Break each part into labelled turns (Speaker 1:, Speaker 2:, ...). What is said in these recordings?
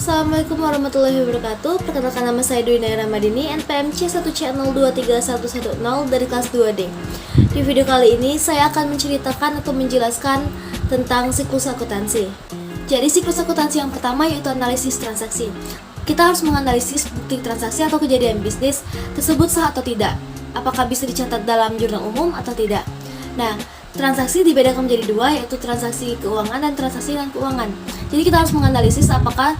Speaker 1: Assalamualaikum warahmatullahi wabarakatuh. Perkenalkan, nama saya Dwi Naira Madini, NPM C1C023110 dari kelas 2D. Di video kali ini saya akan menceritakan atau menjelaskan tentang siklus akuntansi. Jadi siklus akuntansi yang pertama yaitu analisis transaksi. Kita harus menganalisis bukti transaksi atau kejadian bisnis tersebut sah atau tidak. Apakah bisa dicatat dalam jurnal umum atau tidak. Nah, transaksi dibedakan menjadi dua, yaitu transaksi keuangan dan transaksi non-keuangan. Jadi kita harus menganalisis apakah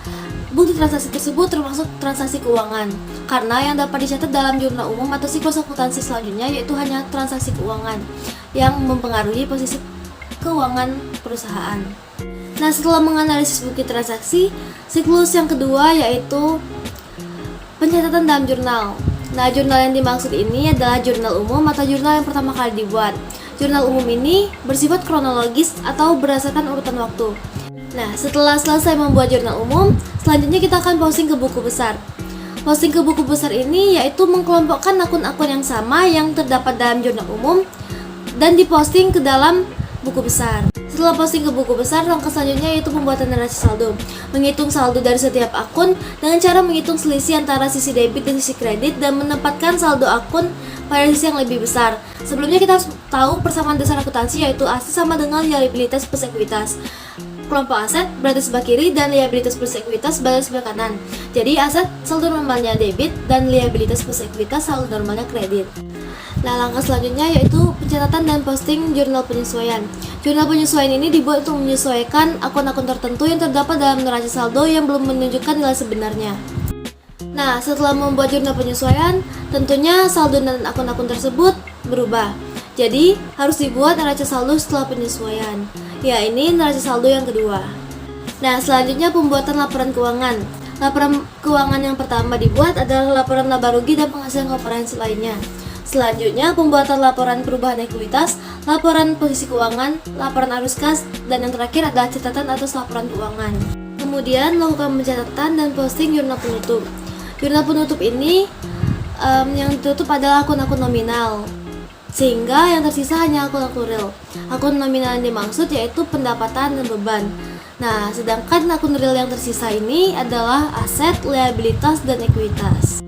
Speaker 1: bukti transaksi tersebut termasuk transaksi keuangan, karena yang dapat dicatat dalam jurnal umum atau siklus akuntansi selanjutnya yaitu hanya transaksi keuangan yang mempengaruhi posisi keuangan perusahaan. Nah, setelah menganalisis bukti transaksi, siklus yang kedua yaitu pencatatan dalam jurnal. Nah, jurnal yang dimaksud ini adalah jurnal umum atau jurnal yang pertama kali dibuat. Jurnal umum ini bersifat kronologis atau berdasarkan urutan waktu. Nah, setelah selesai membuat jurnal umum, selanjutnya kita akan posting ke buku besar. Posting ke buku besar ini yaitu mengelompokkan akun-akun yang sama yang terdapat dalam jurnal umum dan diposting ke dalam buku besar. Setelah posting ke buku besar, langkah selanjutnya yaitu pembuatan neraca saldo. Menghitung saldo dari setiap akun dengan cara menghitung selisih antara sisi debit dan sisi kredit dan menempatkan saldo akun pada sisi yang lebih besar. Sebelumnya kita harus tahu persamaan dasar akuntansi yaitu aset sama dengan liabilitas plus ekuitas. Kelompok aset berada sebelah kiri dan liabilitas plus ekuitas berada sebelah kanan. Jadi aset saldo normalnya debit dan liabilitas plus ekuitas saldo normalnya kredit. Nah, langkah selanjutnya yaitu pencatatan dan posting jurnal penyesuaian. Jurnal penyesuaian ini dibuat untuk menyesuaikan akun-akun tertentu yang terdapat dalam neraca saldo yang belum menunjukkan nilai sebenarnya. Nah, setelah membuat jurnal penyesuaian, tentunya saldo dan akun-akun tersebut berubah. Jadi, harus dibuat neraca saldo setelah penyesuaian. Ya, ini neraca saldo yang kedua. Nah, selanjutnya pembuatan laporan keuangan. Laporan keuangan yang pertama dibuat adalah laporan laba rugi dan penghasilan komprehensi lainnya. Selanjutnya, pembuatan laporan perubahan ekuitas, laporan posisi keuangan, laporan arus kas, dan yang terakhir adalah catatan atas laporan keuangan. Kemudian, lakukan pencatatan dan posting jurnal penutup. Jurnal penutup ini yang ditutup adalah akun-akun nominal, sehingga yang tersisa hanya akun-akun real. Akun nominal yang dimaksud yaitu pendapatan dan beban. Nah, sedangkan akun real yang tersisa ini adalah aset, liabilitas, dan ekuitas.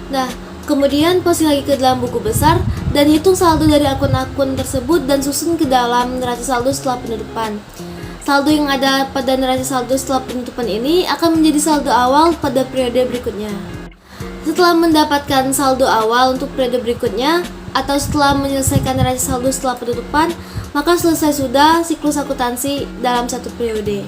Speaker 1: Nah, kemudian posting lagi ke dalam buku besar dan hitung saldo dari akun-akun tersebut dan susun ke dalam neraca saldo setelah penutupan. Saldo yang ada pada neraca saldo setelah penutupan ini akan menjadi saldo awal pada periode berikutnya. Setelah mendapatkan saldo awal untuk periode berikutnya atau setelah menyelesaikan neraca saldo setelah penutupan, maka selesai sudah siklus akuntansi dalam satu periode.